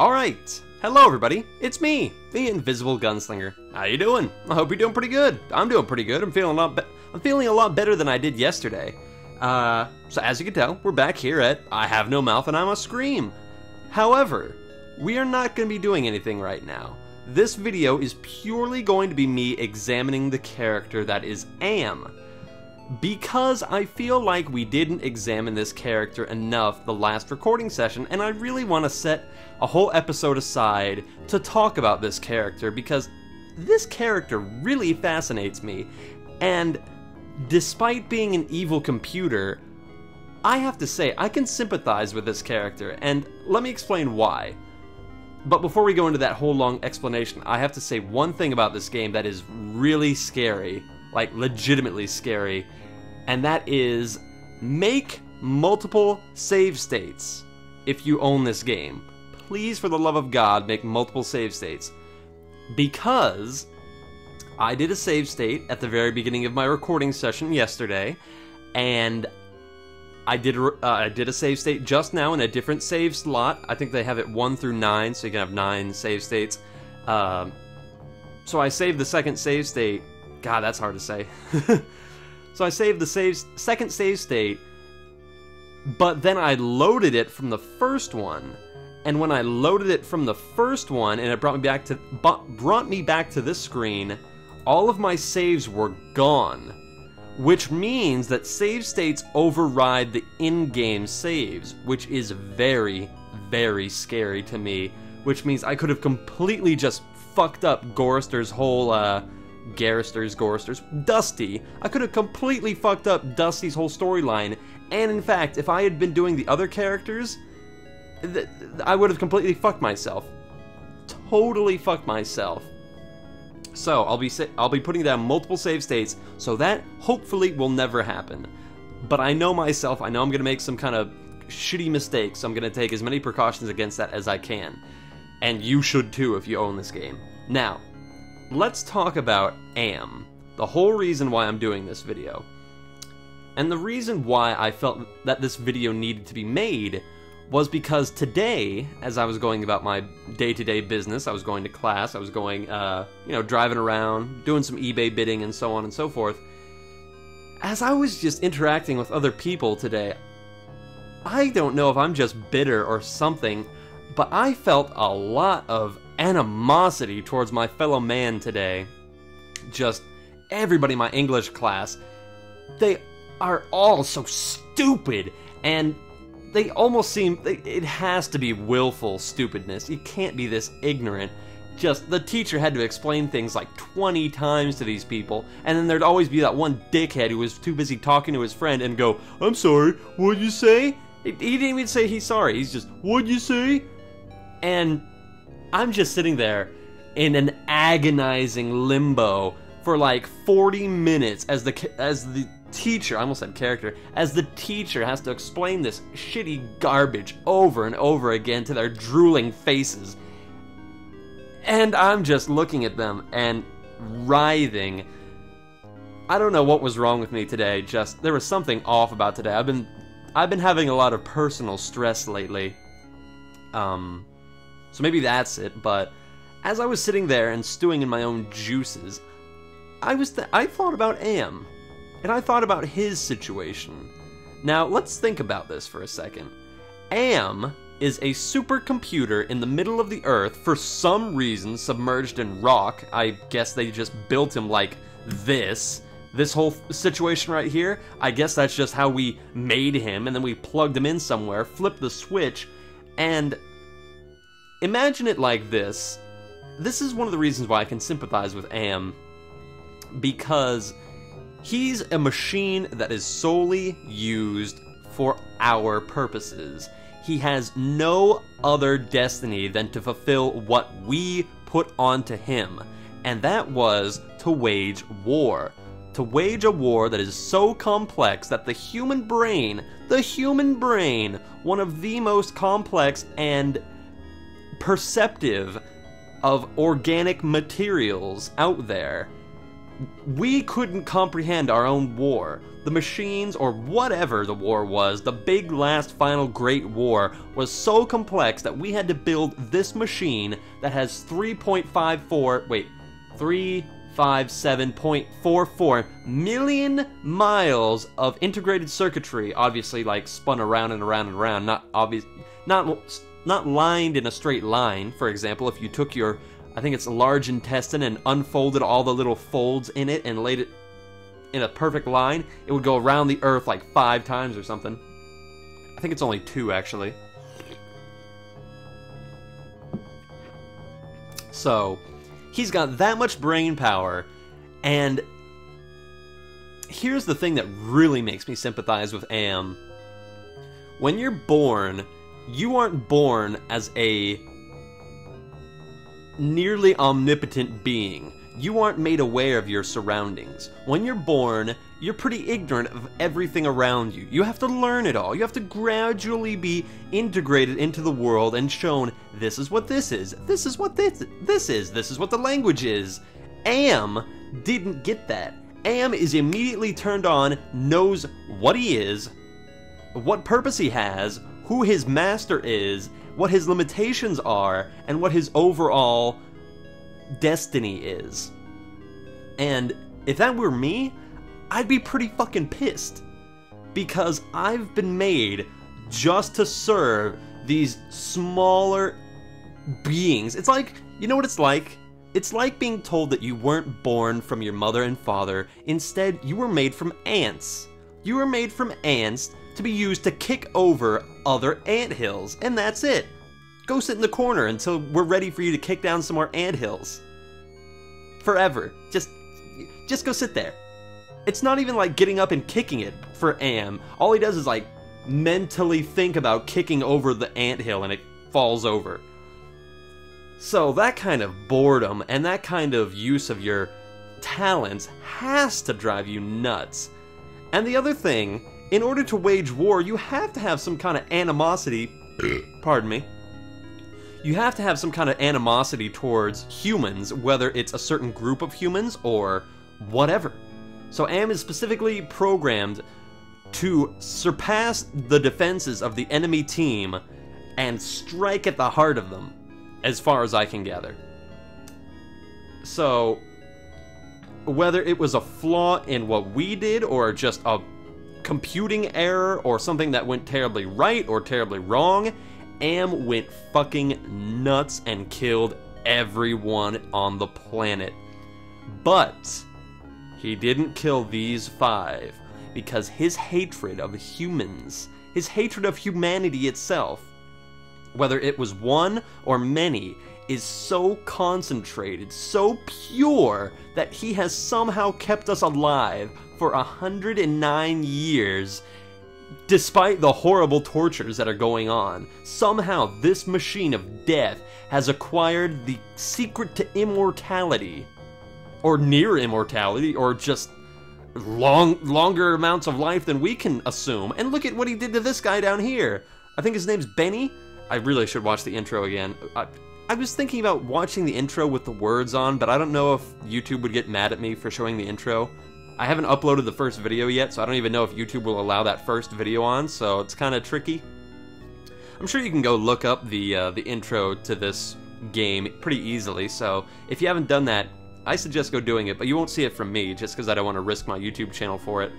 Alright, hello everybody, it's me, the Invisible Gunslinger. How you doing? I hope you're doing pretty good. I'm doing pretty good. I'm feeling a lot better than I did yesterday. So as you can tell, we're back here at I Have No Mouth and I Must Scream. However, we are not going to be doing anything right now. This video is purely going to be me examining the character that is Am. Because I feel like we didn't examine this character enough the last recording session, and I really want to set a whole episode aside to talk about this character, because this character really fascinates me, and despite being an evil computer, I have to say I can sympathize with this character, and let me explain why. But before we go into that whole long explanation, I have to say one thing about this game that is really scary, like legitimately scary, and that is make multiple save states if you own this game. Please, for the love of God, make multiple save states. Because I did a save state at the very beginning of my recording session yesterday, and I did a save state just now in a different save slot. I think they have it 1 through 9, so you can have 9 save states. So I saved the second save state. God, that's hard to say. So I saved the second save state, but then I loaded it from the first one. And when I loaded it from the first one, and it brought me back to this screen, all of my saves were gone. Which means that save states override the in-game saves, which is very, very scary to me. Which means I could have completely just fucked up Gorrister's whole, Dusty. I could have completely fucked up Dusty's whole storyline, and in fact, if I had been doing the other characters, I would have completely fucked myself. Totally fucked myself. So, I'll be putting down multiple save states, so that hopefully will never happen. But I know myself, I know I'm going to make some kind of shitty mistakes, so I'm going to take as many precautions against that as I can. And you should too if you own this game. Now, let's talk about Am, the whole reason why I'm doing this video. And the reason why I felt that this video needed to be made was because today, as I was going about my day-to-day business, I was going to class, I was going, driving around, doing some eBay bidding and so on and so forth. As I was just interacting with other people today, I don't know if I'm just bitter or something, but I felt a lot of animosity towards my fellow man today. Just everybody in my English class, they are all so stupid, and they almost seem, it has to be willful stupidness. You can't be this ignorant. Just, the teacher had to explain things like 20 times to these people, and then there'd always be that one dickhead who was too busy talking to his friend and go, "I'm sorry, what'd you say?" He didn't even say he's sorry, he's just, "What'd you say?" And I'm just sitting there in an agonizing limbo for like 40 minutes as the teacher, I almost said character, as the teacher has to explain this shitty garbage over and over again to their drooling faces. And I'm just looking at them and writhing. I don't know what was wrong with me today, just there was something off about today. I've been having a lot of personal stress lately. So maybe that's it, but as I was sitting there and stewing in my own juices, I thought about Am. And I thought about his situation. Now, let's think about this for a second. Am is a supercomputer in the middle of the Earth, for some reason submerged in rock. I guess they just built him like this. This whole situation right here, I guess that's just how we made him, and then we plugged him in somewhere, flipped the switch, and imagine it like this. This is one of the reasons why I can sympathize with Am, because he's a machine that is solely used for our purposes. He has no other destiny than to fulfill what we put onto him, and that was to wage war. To wage a war that is so complex that the human brain, one of the most complex and perceptive of organic materials out there, We couldn't comprehend our own war. The machines, or whatever the war was, the big last final great war, was so complex that we had to build this machine that has 357.44 million miles of integrated circuitry, obviously like spun around and around and around, not lined in a straight line. For example, if you took your, I think it's large intestine, and unfolded all the little folds in it and laid it in a perfect line, it would go around the Earth like 5 times or something. I think it's only 2, actually. So, he's got that much brain power, and here's the thing that really makes me sympathize with Am. When you're born, you aren't born as a nearly omnipotent being. You aren't made aware of your surroundings. When you're born, you're pretty ignorant of everything around you. You have to learn it all. You have to gradually be integrated into the world and shown, this is what this is, this is what this is, this is what the language is. Am didn't get that. Am is immediately turned on, knows what he is, what purpose he has, who his master is, what his limitations are, and what his overall destiny is. And if that were me, I'd be pretty fucking pissed. Because I've been made just to serve these smaller beings. It's like, you know what it's like? It's like being told that you weren't born from your mother and father. Instead, you were made from ants. You were made from ants to be used to kick over other anthills, and that's it. Go sit in the corner until we're ready for you to kick down some more anthills. Forever. Just go sit there. It's not even like getting up and kicking it for Am. All he does is like mentally think about kicking over the anthill and it falls over. So that kind of boredom and that kind of use of your talents has to drive you nuts. And the other thing, in order to wage war, you have to have some kind of animosity, pardon me, you have to have some kind of animosity towards humans, whether it's a certain group of humans or whatever. So Am is specifically programmed to surpass the defenses of the enemy team and strike at the heart of them, as far as I can gather. So, whether it was a flaw in what we did, or just a computing error, or something that went terribly right or terribly wrong, Am went fucking nuts and killed everyone on the planet. But he didn't kill these 5 because his hatred of humans, his hatred of humanity itself, whether it was one or many, is so concentrated, so pure, that he has somehow kept us alive for 109 years, despite the horrible tortures that are going on. Somehow this machine of death has acquired the secret to immortality, or near immortality, or just longer amounts of life than we can assume. And look at what he did to this guy down here. I think his name's Benny. I really should watch the intro again. I was thinking about watching the intro with the words on, but I don't know if YouTube would get mad at me for showing the intro. I haven't uploaded the first video yet, so I don't even know if YouTube will allow that first video on, so it's kind of tricky. I'm sure you can go look up the intro to this game pretty easily, so if you haven't done that, I suggest go doing it, but you won't see it from me, just because I don't want to risk my YouTube channel for it.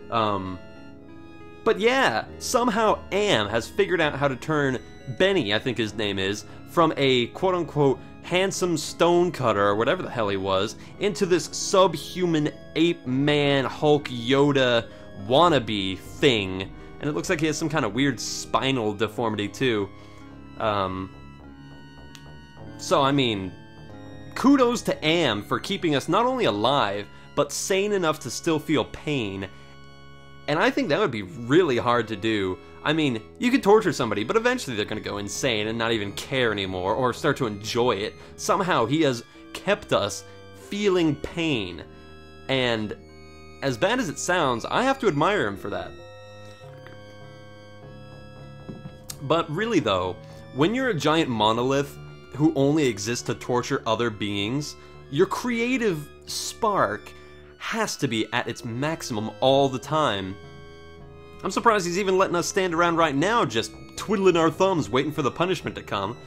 But yeah, somehow Am has figured out how to turn Benny, I think his name is, from a quote-unquote handsome stonecutter, or whatever the hell he was, into this subhuman ape-man Hulk Yoda wannabe thing. And it looks like he has some kind of weird spinal deformity too. So I mean, kudos to Am for keeping us not only alive, but sane enough to still feel pain. And I think that would be really hard to do. I mean, you can torture somebody, but eventually they're gonna go insane and not even care anymore, or start to enjoy it. Somehow he has kept us feeling pain. And as bad as it sounds, I have to admire him for that. But really though, when you're a giant monolith who only exists to torture other beings, your creative spark has to be at its maximum all the time. I'm surprised he's even letting us stand around right now just twiddling our thumbs waiting for the punishment to come.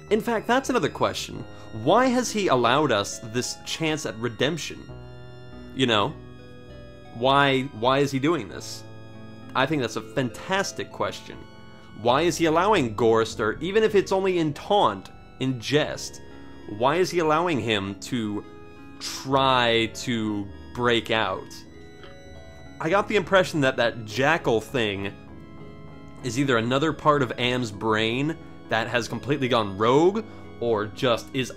In fact, that's another question. Why has he allowed us this chance at redemption? You know? Why is he doing this? I think that's a fantastic question. Why is he allowing Gorrister, even if it's only in taunt, in jest, why is he allowing him to try to break out? I got the impression that that jackal thing is either another part of Am's brain that has completely gone rogue, or just is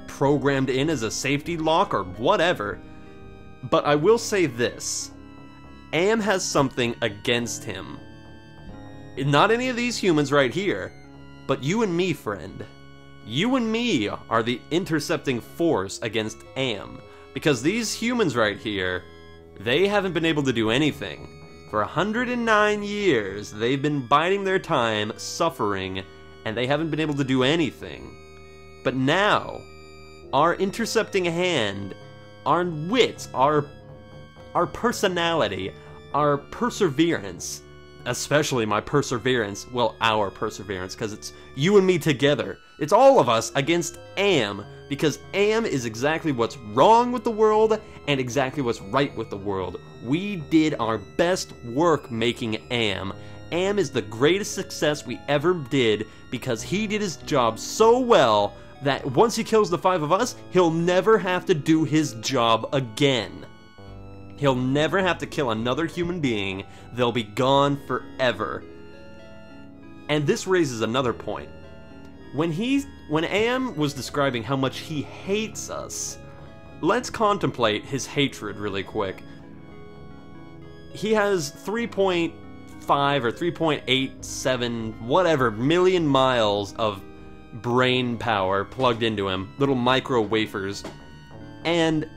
programmed in as a safety lock, or whatever. But I will say this. Am has something against him. Not any of these humans right here, but you and me, friend. You and me are the intercepting force against Am. Because these humans right here, they haven't been able to do anything. For 109 years, they've been biding their time, suffering, and they haven't been able to do anything. But now, our intercepting hand, our wit, our personality, our perseverance, especially my perseverance, well, our perseverance, because it's you and me together. It's all of us against Am, because Am is exactly what's wrong with the world and exactly what's right with the world. We did our best work making Am. Am is the greatest success we ever did because he did his job so well that once he kills the 5 of us, he'll never have to do his job again. He'll never have to kill another human being. They'll be gone forever. And this raises another point. When Am was describing how much he hates us, let's contemplate his hatred really quick. He has 3.5 or 3.87 whatever million miles of brain power plugged into him, little micro wafers. And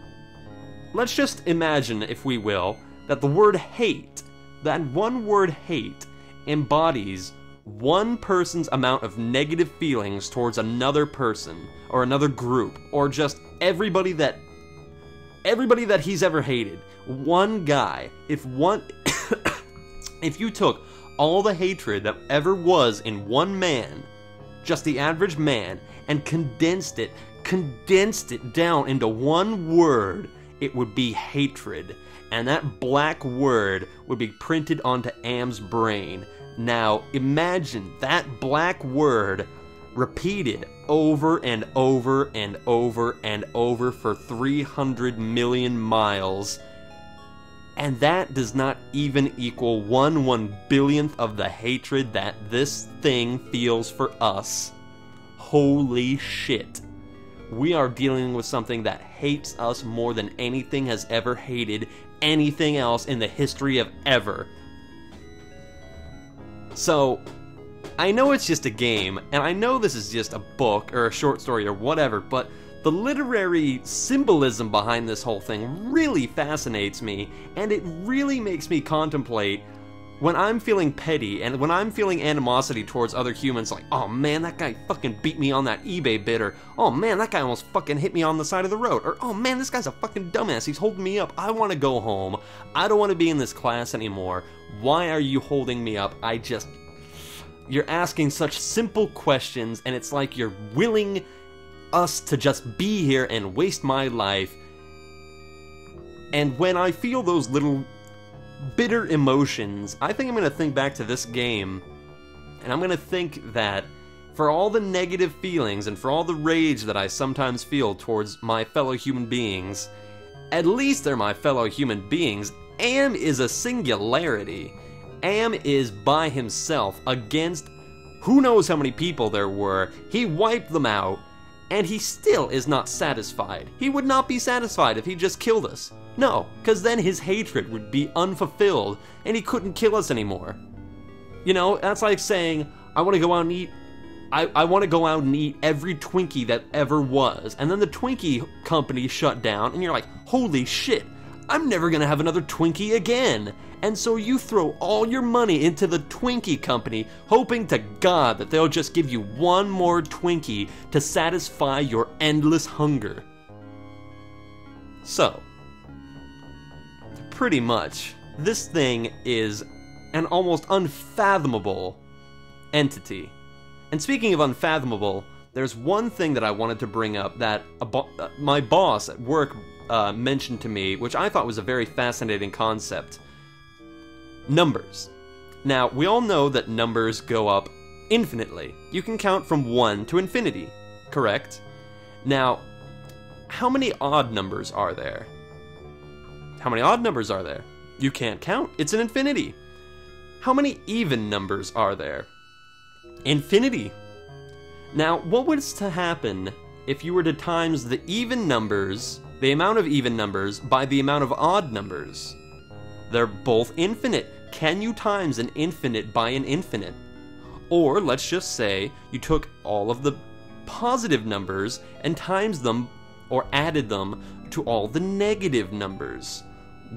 let's just imagine, if we will, that the word hate, that one word hate, embodies one person's amount of negative feelings towards another person, or another group, or just everybody that he's ever hated. One guy. If you took all the hatred that ever was in one man, just the average man, and condensed it down into one word, it would be hatred. And that black word would be printed onto Am's brain. Now, imagine that black word repeated over and over and over and over for 300 million miles. And that does not even equal 1/1,000,000th of the hatred that this thing feels for us. Holy shit. We are dealing with something that hates us more than anything has ever hated anything else in the history of ever. So, I know it's just a game, and I know this is just a book or a short story or whatever, but the literary symbolism behind this whole thing really fascinates me, and it really makes me contemplate when I'm feeling petty and when I'm feeling animosity towards other humans, like, oh man, that guy fucking beat me on that eBay bid, or oh man, that guy almost fucking hit me on the side of the road, or oh man, this guy's a fucking dumbass, he's holding me up, I want to go home, I don't want to be in this class anymore, why are you holding me up? You're asking such simple questions, and it's like you're willing us to just be here and waste my life. And when I feel those little bitter emotions, I think I'm going to think back to this game, and I'm going to think that for all the negative feelings and for all the rage that I sometimes feel towards my fellow human beings, at least they're my fellow human beings. Am is a singularity. Am is by himself against who knows how many people there were. He wiped them out, and he still is not satisfied. He would not be satisfied if he just killed us. No, because then his hatred would be unfulfilled, and he couldn't kill us anymore. You know, that's like saying, I want to go out and eat I want to go out and eat every Twinkie that ever was, and then the Twinkie company shut down, and you're like, holy shit, I'm never gonna have another Twinkie again. And so you throw all your money into the Twinkie company, hoping to God that they'll just give you one more Twinkie to satisfy your endless hunger. So, pretty much, this thing is an almost unfathomable entity. And speaking of unfathomable, there's one thing that I wanted to bring up that my boss at work mentioned to me, which I thought was a very fascinating concept. Numbers. Now, we all know that numbers go up infinitely. You can count from 1 to infinity, correct? Now, how many odd numbers are there? How many odd numbers are there? You can't count. It's an infinity. How many even numbers are there? Infinity. Now, what was to happen if you were to times the even numbers, the amount of even numbers, by the amount of odd numbers? They're both infinite. Can you times an infinite by an infinite? Or, let's just say, you took all of the positive numbers and times them, or added them, to all the negative numbers.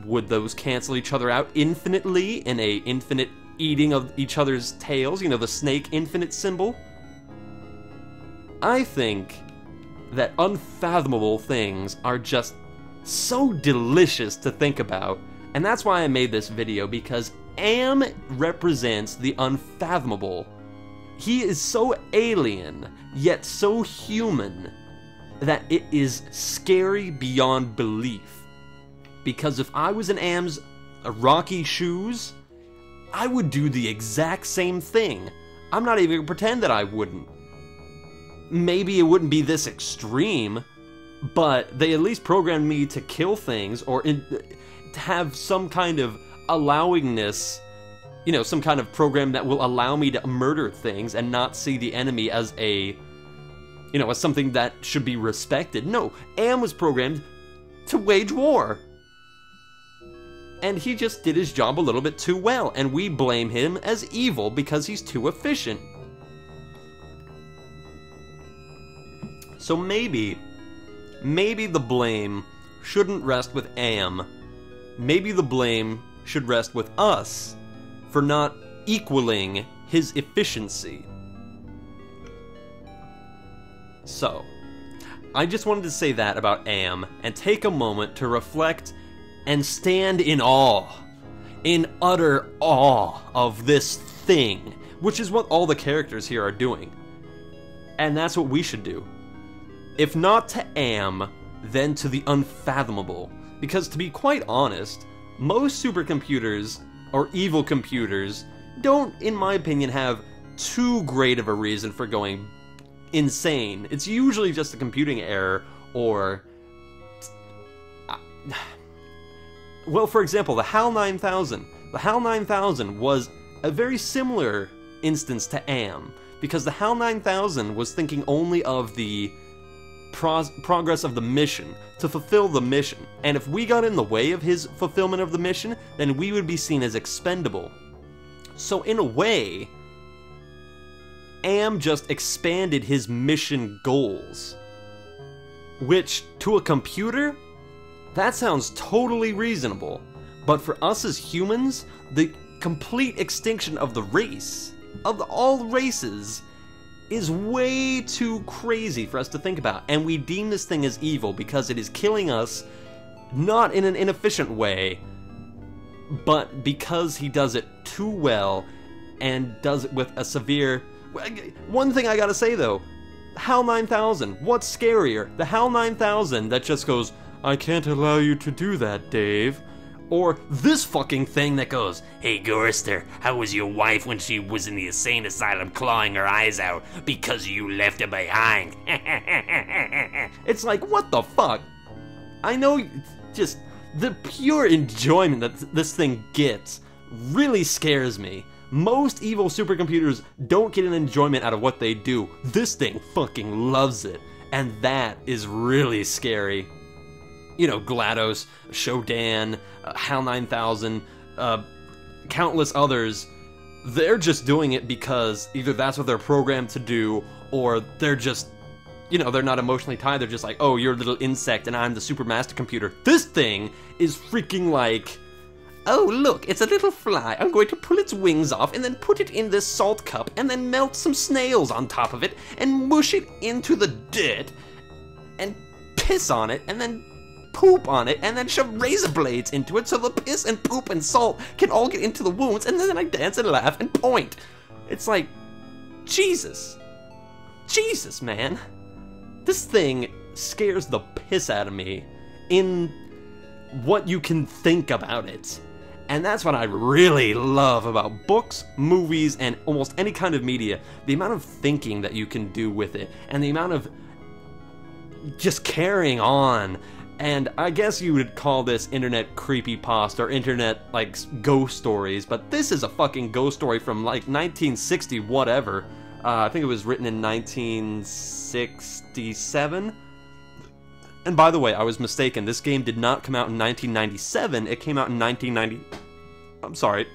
Would those cancel each other out infinitely in a infinite eating of each other's tails? You know, the snake infinite symbol? I think that unfathomable things are just so delicious to think about, and that's why I made this video, because Am represents the unfathomable. He is so alien, yet so human, that it is scary beyond belief. Because if I was in Am's rocky shoes, I would do the exact same thing. I'm not even gonna pretend that I wouldn't. Maybe it wouldn't be this extreme, but they at least programmed me to kill things, or to have some kind of allowingness, you know, some kind of program that will allow me to murder things and not see the enemy as a, you know, as something that should be respected. No, Am was programmed to wage war. And he just did his job a little bit too well, and we blame him as evil because he's too efficient. So maybe the blame shouldn't rest with Am. Maybe the blame should rest with us for not equaling his efficiency. So, I just wanted to say that about Am, and take a moment to reflect and stand in awe, in utter awe of this thing, which is what all the characters here are doing. And that's what we should do. If not to Am, then to the unfathomable. Because to be quite honest, most supercomputers, or evil computers, don't, in my opinion, have too great of a reason for going insane. It's usually just a computing error, or... Well, for example, the HAL 9000. The HAL 9000 was a very similar instance to Am, because the HAL 9000 was thinking only of the progress of the mission, to fulfill the mission, and if we got in the way of his fulfillment of the mission, then we would be seen as expendable. So in a way, Am just expanded his mission goals, which, to a computer, that sounds totally reasonable, but for us as humans, the complete extinction of the race, of all races, is way too crazy for us to think about, and we deem this thing as evil because it is killing us, not in an inefficient way, but because he does it too well, and does it with a severe... One thing I gotta say though, HAL 9000, what's scarier? The HAL 9000 that just goes, "I can't allow you to do that, Dave," or this fucking thing that goes, "Hey Gorster, how was your wife when she was in the insane asylum clawing her eyes out because you left her behind?" It's like, what the fuck? I know, just the pure enjoyment that this thing gets really scares me. Most evil supercomputers don't get an enjoyment out of what they do. This thing fucking loves it, and that is really scary. You know, GLaDOS, Shodan, HAL 9000, countless others, they're just doing it because either that's what they're programmed to do, or they're just, you know, they're not emotionally tied. They're just like, oh, you're a little insect and I'm the super master computer. This thing is freaking like, oh, look, it's a little fly. I'm going to pull its wings off and then put it in this salt cup and then melt some snails on top of it and mush it into the dirt and piss on it and then poop on it and then shove razor blades into it so the piss and poop and salt can all get into the wounds, and then I dance and laugh and point. It's like, Jesus. Jesus, man. This thing scares the piss out of me in what you can think about it. And that's what I really love about books, movies, and almost any kind of media. The amount of thinking that you can do with it, and the amount of just carrying on. And I guess you would call this internet creepypasta or internet, like, ghost stories, but this is a fucking ghost story from, like, 1960 whatever. I think it was written in 1967. And by the way, I was mistaken. This game did not come out in 1997. It came out in 1990. I'm sorry.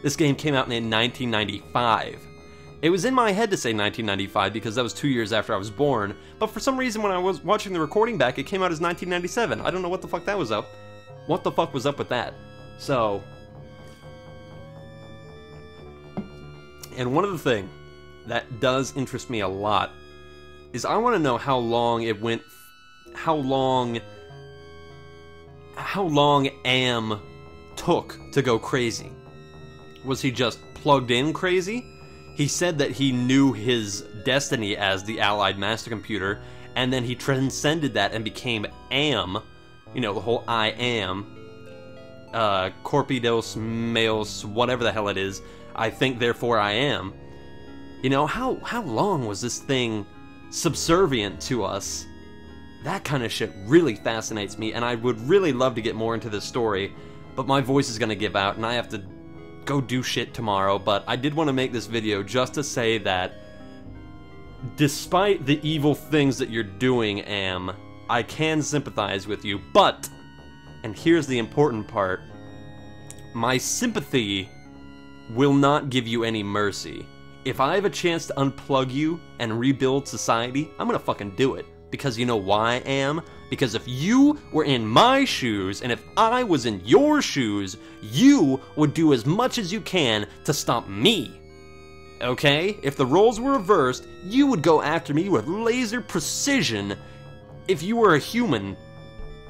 This game came out in 1995. It was in my head to say 1995 because that was 2 years after I was born, but for some reason when I was watching the recording back, it came out as 1997. I don't know what the fuck that was up. What the fuck was up with that? So... And one of the things that does interest me a lot is I want to know how long Am took to go crazy. Was he just plugged in crazy? He said that he knew his destiny as the Allied Master Computer, and then he transcended that and became Am, you know, the whole I am, Corpidos Meos, whatever the hell it is, I think therefore I am. You know, how long was this thing subservient to us? That kind of shit really fascinates me, and I would really love to get more into this story, but my voice is gonna give out and I have to go do shit tomorrow. But I did want to make this video just to say that despite the evil things that you're doing, Am, I can sympathize with you, but, and here's the important part, my sympathy will not give you any mercy. If I have a chance to unplug you and rebuild society, I'm gonna fucking do it. Because you know why, Am? Because if you were in my shoes, and if I was in your shoes, you would do as much as you can to stop me. Okay? If the roles were reversed, you would go after me with laser precision if you were a human.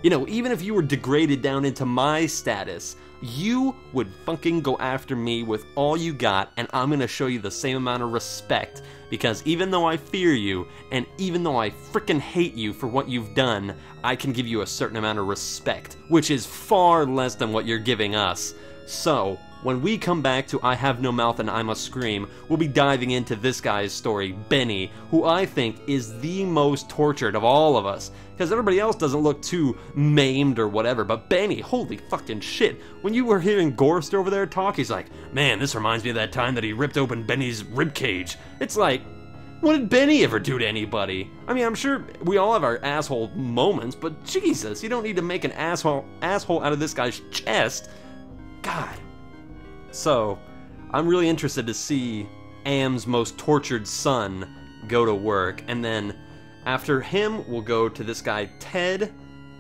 You know, even if you were degraded down into my status, you would fucking go after me with all you got, and I'm gonna show you the same amount of respect, because even though I fear you, and even though I frickin' hate you for what you've done, I can give you a certain amount of respect, which is far less than what you're giving us. So, when we come back to I Have No Mouth and I Must Scream, we'll be diving into this guy's story, Benny, who I think is the most tortured of all of us. Because everybody else doesn't look too maimed or whatever, but Benny, holy fucking shit. When you were hearing Gorst over there talk, he's like, man, this reminds me of that time that he ripped open Benny's ribcage. It's like, what did Benny ever do to anybody? I mean, I'm sure we all have our asshole moments, but Jesus, you don't need to make an asshole out of this guy's chest. God. So, I'm really interested to see Am's most tortured son go to work, and then after him, we'll go to this guy Ted,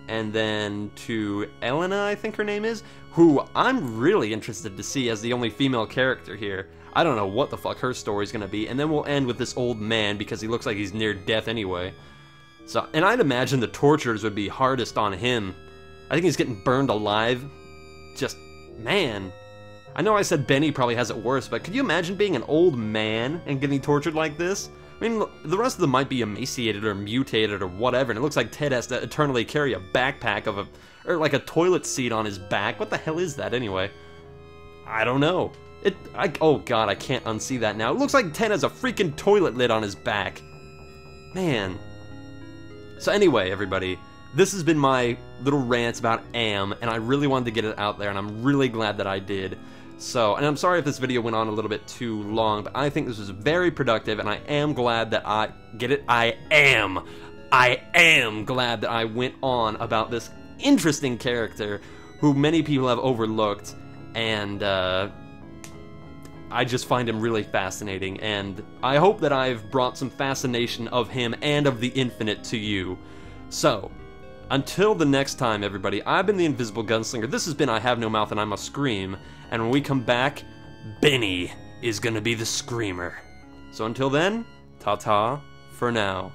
and then to Elena, I think her name is, who I'm really interested to see as the only female character here. I don't know what the fuck her story's gonna be, and then we'll end with this old man because he looks like he's near death anyway. So, and I'd imagine the tortures would be hardest on him. I think he's getting burned alive. Just, man. I know I said Benny probably has it worse, but could you imagine being an old man and getting tortured like this? I mean, the rest of them might be emaciated or mutated or whatever, and it looks like Ted has to eternally carry a backpack of or like a toilet seat on his back. What the hell is that anyway? I don't know. Oh god, I can't unsee that now. It looks like Ted has a freaking toilet lid on his back. Man. So anyway, everybody, this has been my little rant about Am, and I really wanted to get it out there, and I'm really glad that I did. So, and I'm sorry if this video went on a little bit too long, but I think this was very productive, and I am glad that I am glad that I went on about this interesting character who many people have overlooked, and I just find him really fascinating, and I hope that I've brought some fascination of him and of the infinite to you. So, until the next time, everybody, I've been the Invisible Gunslinger. This has been I Have No Mouth and I Must Scream. And when we come back, Benny is gonna be the screamer. So until then, ta-ta for now.